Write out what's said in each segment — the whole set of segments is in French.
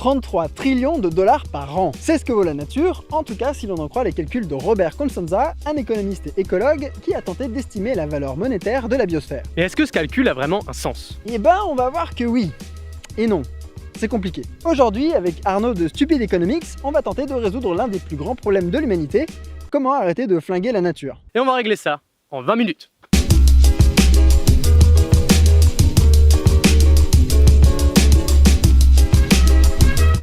33 trillions de dollars par an. C'est ce que vaut la nature, en tout cas si l'on en croit les calculs de Robert Constanza, un économiste et écologue qui a tenté d'estimer la valeur monétaire de la biosphère. Et est-ce que ce calcul a vraiment un sens? Eh ben, on va voir que oui. Et non. C'est compliqué. Aujourd'hui, avec Arnaud de Stupid Economics, on va tenter de résoudre l'un des plus grands problèmes de l'humanité, comment arrêter de flinguer la nature. Et on va régler ça en 20 minutes.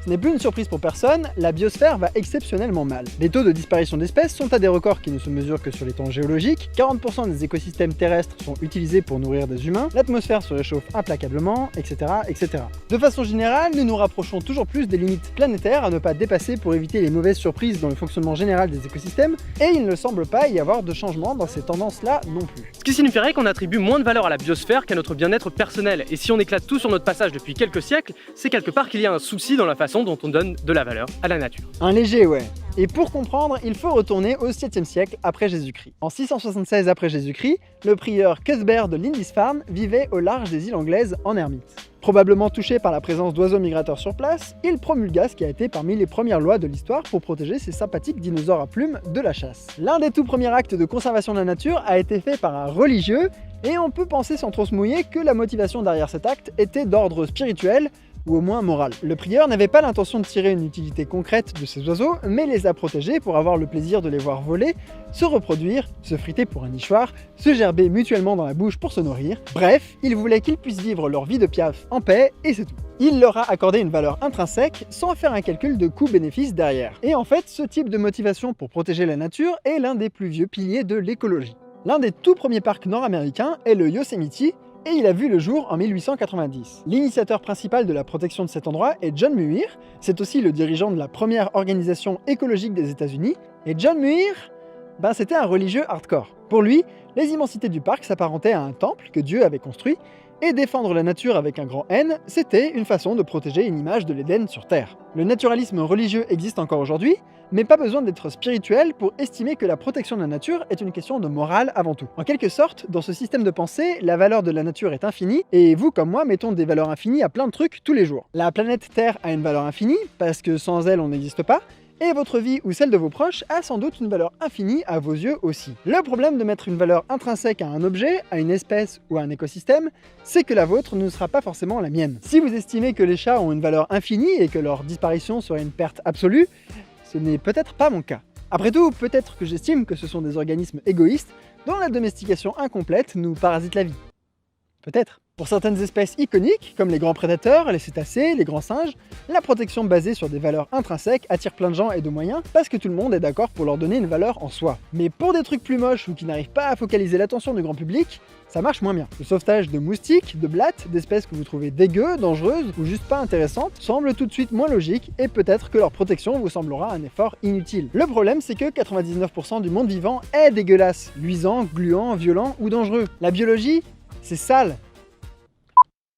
Ce n'est plus une surprise pour personne, la biosphère va exceptionnellement mal. Les taux de disparition d'espèces sont à des records qui ne se mesurent que sur les temps géologiques, 40% des écosystèmes terrestres sont utilisés pour nourrir des humains, l'atmosphère se réchauffe implacablement, etc., etc. De façon générale, nous nous rapprochons toujours plus des limites planétaires à ne pas dépasser pour éviter les mauvaises surprises dans le fonctionnement général des écosystèmes, et il ne semble pas y avoir de changement dans ces tendances-là non plus. Ce qui signifierait qu'on attribue moins de valeur à la biosphère qu'à notre bien-être personnel, et si on éclate tout sur notre passage depuis quelques siècles, c'est quelque part qu'il y a un souci dans la façon dont on donne de la valeur à la nature. Un léger, ouais. Et pour comprendre, il faut retourner au 7e siècle après Jésus-Christ. En 676 après Jésus-Christ, le prieur Cuthbert de Lindisfarne vivait au large des îles anglaises en ermite. Probablement touché par la présence d'oiseaux migrateurs sur place, il promulgua ce qui a été parmi les premières lois de l'histoire pour protéger ces sympathiques dinosaures à plumes de la chasse. L'un des tout premiers actes de conservation de la nature a été fait par un religieux, et on peut penser sans trop se mouiller que la motivation derrière cet acte était d'ordre spirituel, ou au moins moral. Le prieur n'avait pas l'intention de tirer une utilité concrète de ces oiseaux, mais les a protégés pour avoir le plaisir de les voir voler, se reproduire, se friter pour un nichoir, se gerber mutuellement dans la bouche pour se nourrir. Bref, il voulait qu'ils puissent vivre leur vie de piaf en paix, et c'est tout. Il leur a accordé une valeur intrinsèque sans faire un calcul de coût-bénéfice derrière. Et en fait, ce type de motivation pour protéger la nature est l'un des plus vieux piliers de l'écologie. L'un des tout premiers parcs nord-américains est le Yosemite, et il a vu le jour en 1890. L'initiateur principal de la protection de cet endroit est John Muir, c'est aussi le dirigeant de la première organisation écologique des États-Unis, et John Muir, c'était un religieux hardcore. Pour lui, les immensités du parc s'apparentaient à un temple que Dieu avait construit, et défendre la nature avec un grand N, c'était une façon de protéger une image de l'Éden sur Terre. Le naturalisme religieux existe encore aujourd'hui, mais pas besoin d'être spirituel pour estimer que la protection de la nature est une question de morale avant tout. En quelque sorte, dans ce système de pensée, la valeur de la nature est infinie, et vous comme moi mettons des valeurs infinies à plein de trucs tous les jours. La planète Terre a une valeur infinie, parce que sans elle on n'existe pas, et votre vie ou celle de vos proches a sans doute une valeur infinie à vos yeux aussi. Le problème de mettre une valeur intrinsèque à un objet, à une espèce ou à un écosystème, c'est que la vôtre ne sera pas forcément la mienne. Si vous estimez que les chats ont une valeur infinie et que leur disparition serait une perte absolue, ce n'est peut-être pas mon cas. Après tout, peut-être que j'estime que ce sont des organismes égoïstes dont la domestication incomplète nous parasite la vie. Peut-être. Pour certaines espèces iconiques, comme les grands prédateurs, les cétacés, les grands singes, la protection basée sur des valeurs intrinsèques attire plein de gens et de moyens parce que tout le monde est d'accord pour leur donner une valeur en soi. Mais pour des trucs plus moches ou qui n'arrivent pas à focaliser l'attention du grand public, ça marche moins bien. Le sauvetage de moustiques, de blattes, d'espèces que vous trouvez dégueu, dangereuses ou juste pas intéressantes semble tout de suite moins logique et peut-être que leur protection vous semblera un effort inutile. Le problème c'est que 99% du monde vivant est dégueulasse, luisant, gluant, violent ou dangereux. La biologie, c'est sale.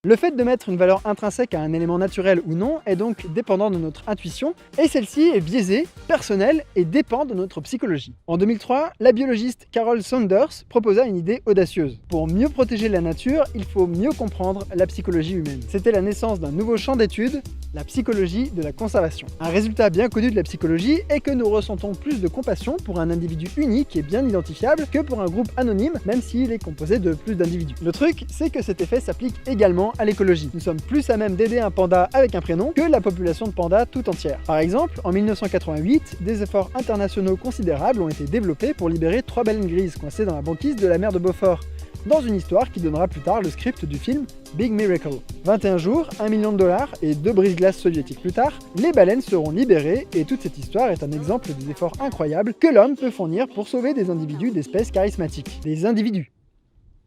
Le fait de mettre une valeur intrinsèque à un élément naturel ou non est donc dépendant de notre intuition, et celle-ci est biaisée, personnelle et dépend de notre psychologie. En 2003, la biologiste Carol Saunders proposa une idée audacieuse. Pour mieux protéger la nature, il faut mieux comprendre la psychologie humaine. C'était la naissance d'un nouveau champ d'études, la psychologie de la conservation. Un résultat bien connu de la psychologie est que nous ressentons plus de compassion pour un individu unique et bien identifiable que pour un groupe anonyme, même s'il est composé de plus d'individus. Le truc, c'est que cet effet s'applique également à l'écologie. Nous sommes plus à même d'aider un panda avec un prénom que la population de pandas tout entière. Par exemple, en 1988, des efforts internationaux considérables ont été développés pour libérer 3 baleines grises coincées dans la banquise de la mer de Beaufort, dans une histoire qui donnera plus tard le script du film Big Miracle. 21 jours, $1 million et 2 brise-glaces soviétiques plus tard, les baleines seront libérées et toute cette histoire est un exemple des efforts incroyables que l'homme peut fournir pour sauver des individus d'espèces charismatiques. Des individus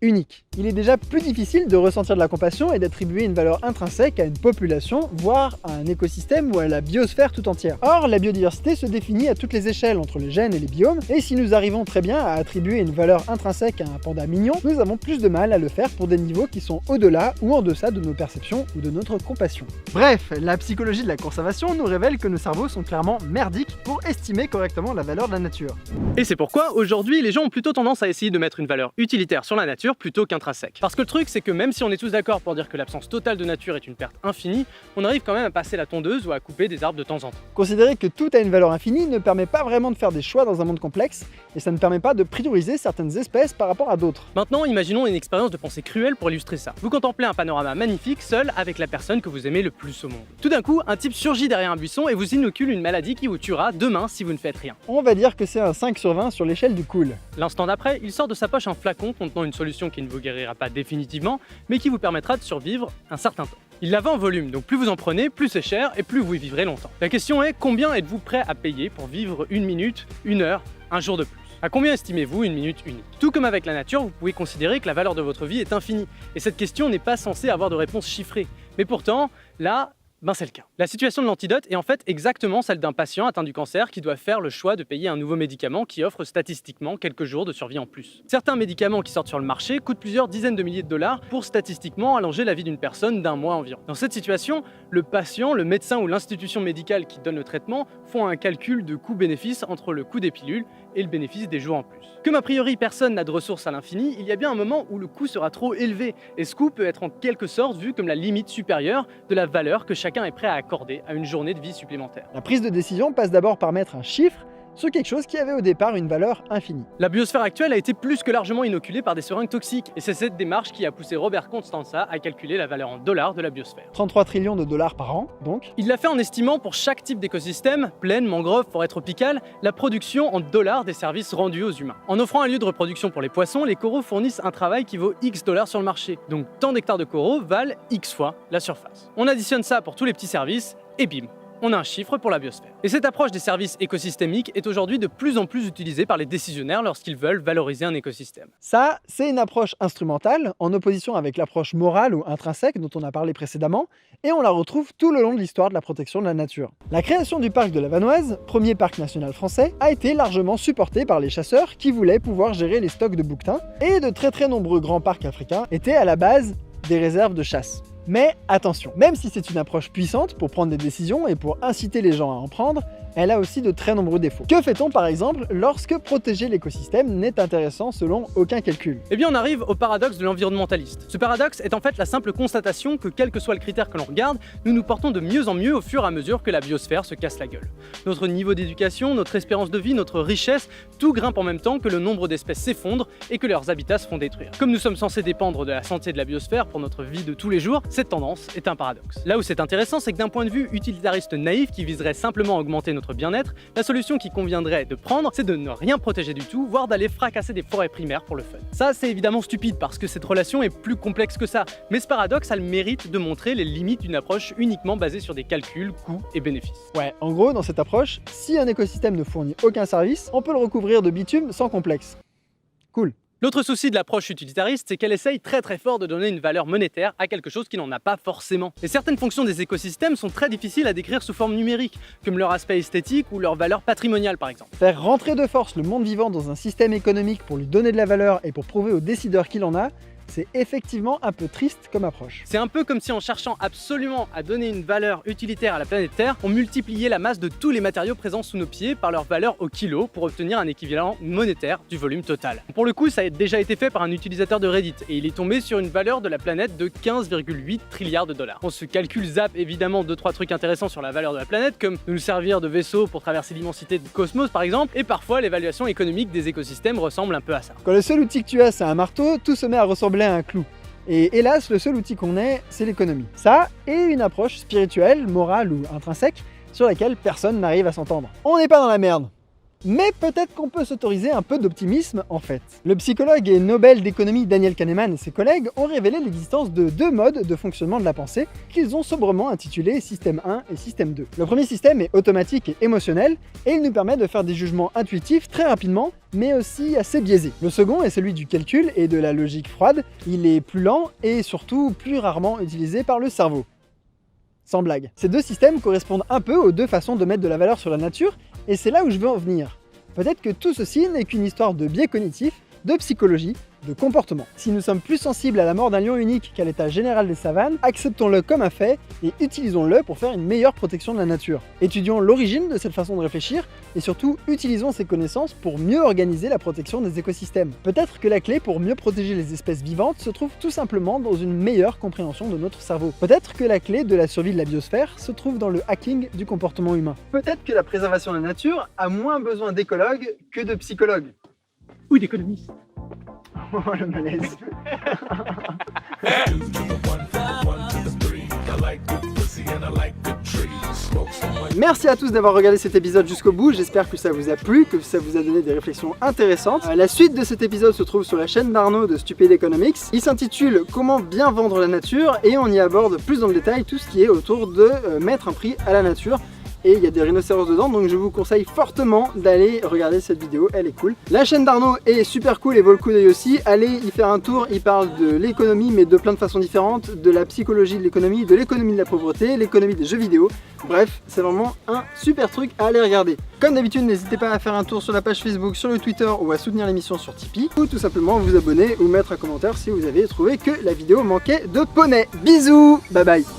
unique. Il est déjà plus difficile de ressentir de la compassion et d'attribuer une valeur intrinsèque à une population, voire à un écosystème ou à la biosphère tout entière. Or, la biodiversité se définit à toutes les échelles entre les gènes et les biomes, et si nous arrivons très bien à attribuer une valeur intrinsèque à un panda mignon, nous avons plus de mal à le faire pour des niveaux qui sont au-delà ou en deçà de nos perceptions ou de notre compassion. Bref, la psychologie de la conservation nous révèle que nos cerveaux sont clairement merdiques pour estimer correctement la valeur de la nature. Et c'est pourquoi, aujourd'hui, les gens ont plutôt tendance à essayer de mettre une valeur utilitaire sur la nature nature plutôt qu'intrinsèque. Parce que le truc, c'est que même si on est tous d'accord pour dire que l'absence totale de nature est une perte infinie, on arrive quand même à passer la tondeuse ou à couper des arbres de temps en temps. Considérer que tout a une valeur infinie ne permet pas vraiment de faire des choix dans un monde complexe, et ça ne permet pas de prioriser certaines espèces par rapport à d'autres. Maintenant, imaginons une expérience de pensée cruelle pour illustrer ça. Vous contemplez un panorama magnifique, seul avec la personne que vous aimez le plus au monde. Tout d'un coup, un type surgit derrière un buisson et vous inocule une maladie qui vous tuera demain si vous ne faites rien. On va dire que c'est un 5 sur 20 sur l'échelle du cool. L'instant d'après, il sort de sa poche un flacon contenant une solution qui ne vous guérira pas définitivement, mais qui vous permettra de survivre un certain temps. Il la vend en volume, donc plus vous en prenez, plus c'est cher et plus vous y vivrez longtemps. La question est, combien êtes-vous prêt à payer pour vivre une minute, une heure, un jour de plus? À combien estimez-vous une minute unique? Tout comme avec la nature, vous pouvez considérer que la valeur de votre vie est infinie, et cette question n'est pas censée avoir de réponse chiffrée. Mais pourtant, là, c'est le cas. La situation de l'antidote est en fait exactement celle d'un patient atteint du cancer qui doit faire le choix de payer un nouveau médicament qui offre statistiquement quelques jours de survie en plus. Certains médicaments qui sortent sur le marché coûtent plusieurs dizaines de milliers de dollars pour statistiquement allonger la vie d'une personne d'un mois environ. Dans cette situation, le patient, le médecin ou l'institution médicale qui donne le traitement font un calcul de coût-bénéfice entre le coût des pilules et le bénéfice des jours en plus. Comme a priori personne n'a de ressources à l'infini, il y a bien un moment où le coût sera trop élevé, et ce coût peut être en quelque sorte vu comme la limite supérieure de la valeur que chacun est prêt à accorder à une journée de vie supplémentaire. La prise de décision passe d'abord par mettre un chiffre sur quelque chose qui avait au départ une valeur infinie. La biosphère actuelle a été plus que largement inoculée par des seringues toxiques, et c'est cette démarche qui a poussé Robert Constanza à calculer la valeur en dollars de la biosphère. 33 trillions de dollars par an, donc. Il l'a fait en estimant pour chaque type d'écosystème, plaine, mangrove, forêt tropicale, la production en dollars des services rendus aux humains. En offrant un lieu de reproduction pour les poissons, les coraux fournissent un travail qui vaut X dollars sur le marché, donc tant d'hectares de coraux valent X fois la surface. On additionne ça pour tous les petits services, et bim, on a un chiffre pour la biosphère. Et cette approche des services écosystémiques est aujourd'hui de plus en plus utilisée par les décisionnaires lorsqu'ils veulent valoriser un écosystème. Ça, c'est une approche instrumentale, en opposition avec l'approche morale ou intrinsèque dont on a parlé précédemment, et on la retrouve tout le long de l'histoire de la protection de la nature. La création du parc de la Vanoise, premier parc national français, a été largement supportée par les chasseurs qui voulaient pouvoir gérer les stocks de bouquetins, et de très nombreux grands parcs africains étaient à la base des réserves de chasse. Mais attention, même si c'est une approche puissante pour prendre des décisions et pour inciter les gens à en prendre, elle a aussi de très nombreux défauts. Que fait-on par exemple lorsque protéger l'écosystème n'est intéressant selon aucun calcul? Eh bien on arrive au paradoxe de l'environnementaliste. Ce paradoxe est en fait la simple constatation que quel que soit le critère que l'on regarde, nous nous portons de mieux en mieux au fur et à mesure que la biosphère se casse la gueule. Notre niveau d'éducation, notre espérance de vie, notre richesse, tout grimpe en même temps que le nombre d'espèces s'effondre et que leurs habitats se font détruire. Comme nous sommes censés dépendre de la santé de la biosphère pour notre vie de tous les jours, cette tendance est un paradoxe. Là où c'est intéressant, c'est que d'un point de vue utilitariste naïf qui viserait simplement à augmenter notre bien-être, la solution qui conviendrait de prendre, c'est de ne rien protéger du tout, voire d'aller fracasser des forêts primaires pour le fun. Ça, c'est évidemment stupide parce que cette relation est plus complexe que ça, mais ce paradoxe a le mérite de montrer les limites d'une approche uniquement basée sur des calculs, coûts et bénéfices. Ouais, en gros, dans cette approche, si un écosystème ne fournit aucun service, on peut le recouvrir de bitume sans complexe. Cool. L'autre souci de l'approche utilitariste, c'est qu'elle essaye très fort de donner une valeur monétaire à quelque chose qui n'en a pas forcément. Et certaines fonctions des écosystèmes sont très difficiles à décrire sous forme numérique, comme leur aspect esthétique ou leur valeur patrimoniale par exemple. Faire rentrer de force le monde vivant dans un système économique pour lui donner de la valeur et pour prouver aux décideurs qu'il en a, c'est effectivement un peu triste comme approche. C'est un peu comme si en cherchant absolument à donner une valeur utilitaire à la planète Terre, on multipliait la masse de tous les matériaux présents sous nos pieds par leur valeur au kilo pour obtenir un équivalent monétaire du volume total. Pour le coup, ça a déjà été fait par un utilisateur de Reddit et il est tombé sur une valeur de la planète de 15,8 trilliards de dollars. On se calcule zappe évidemment 2-3 trucs intéressants sur la valeur de la planète, comme de nous servir de vaisseau pour traverser l'immensité du cosmos par exemple, et parfois l'évaluation économique des écosystèmes ressemble un peu à ça. Quand le seul outil que tu as c'est un marteau, tout se met à ressembler à un clou. Et hélas, le seul outil qu'on ait, c'est l'économie. Ça, et une approche spirituelle, morale ou intrinsèque, sur laquelle personne n'arrive à s'entendre. On n'est pas dans la merde. Mais peut-être qu'on peut s'autoriser un peu d'optimisme en fait. Le psychologue et Nobel d'économie Daniel Kahneman et ses collègues ont révélé l'existence de deux modes de fonctionnement de la pensée qu'ils ont sobrement intitulés système 1 et système 2. Le premier système est automatique et émotionnel et il nous permet de faire des jugements intuitifs très rapidement mais aussi assez biaisés. Le second est celui du calcul et de la logique froide, il est plus lent et surtout plus rarement utilisé par le cerveau. Sans blague. Ces deux systèmes correspondent un peu aux deux façons de mettre de la valeur sur la nature, et c'est là où je veux en venir. Peut-être que tout ceci n'est qu'une histoire de biais cognitifs, de psychologie, de comportement. Si nous sommes plus sensibles à la mort d'un lion unique qu'à l'état général des savanes, acceptons-le comme un fait et utilisons-le pour faire une meilleure protection de la nature. Étudions l'origine de cette façon de réfléchir et surtout utilisons ces connaissances pour mieux organiser la protection des écosystèmes. Peut-être que la clé pour mieux protéger les espèces vivantes se trouve tout simplement dans une meilleure compréhension de notre cerveau. Peut-être que la clé de la survie de la biosphère se trouve dans le hacking du comportement humain. Peut-être que la préservation de la nature a moins besoin d'écologues que de psychologues. Ou d'économistes. Oh le malaise. Merci à tous d'avoir regardé cet épisode jusqu'au bout, j'espère que ça vous a plu, que ça vous a donné des réflexions intéressantes. La suite de cet épisode se trouve sur la chaîne d'Arnaud de Stupid Economics. Il s'intitule Comment bien vendre la nature et on y aborde plus dans le détail tout ce qui est autour de mettre un prix à la nature. Et il y a des rhinocéros dedans, donc je vous conseille fortement d'aller regarder cette vidéo, elle est cool. La chaîne d'Arnaud est super cool et vaut le coup d'œil aussi, allez y faire un tour, il parle de l'économie mais de plein de façons différentes, de la psychologie de l'économie de la pauvreté, l'économie des jeux vidéo, bref, c'est vraiment un super truc à aller regarder. Comme d'habitude, n'hésitez pas à faire un tour sur la page Facebook, sur le Twitter ou à soutenir l'émission sur Tipeee, ou tout simplement vous abonner ou mettre un commentaire si vous avez trouvé que la vidéo manquait de poney. Bisous, bye bye.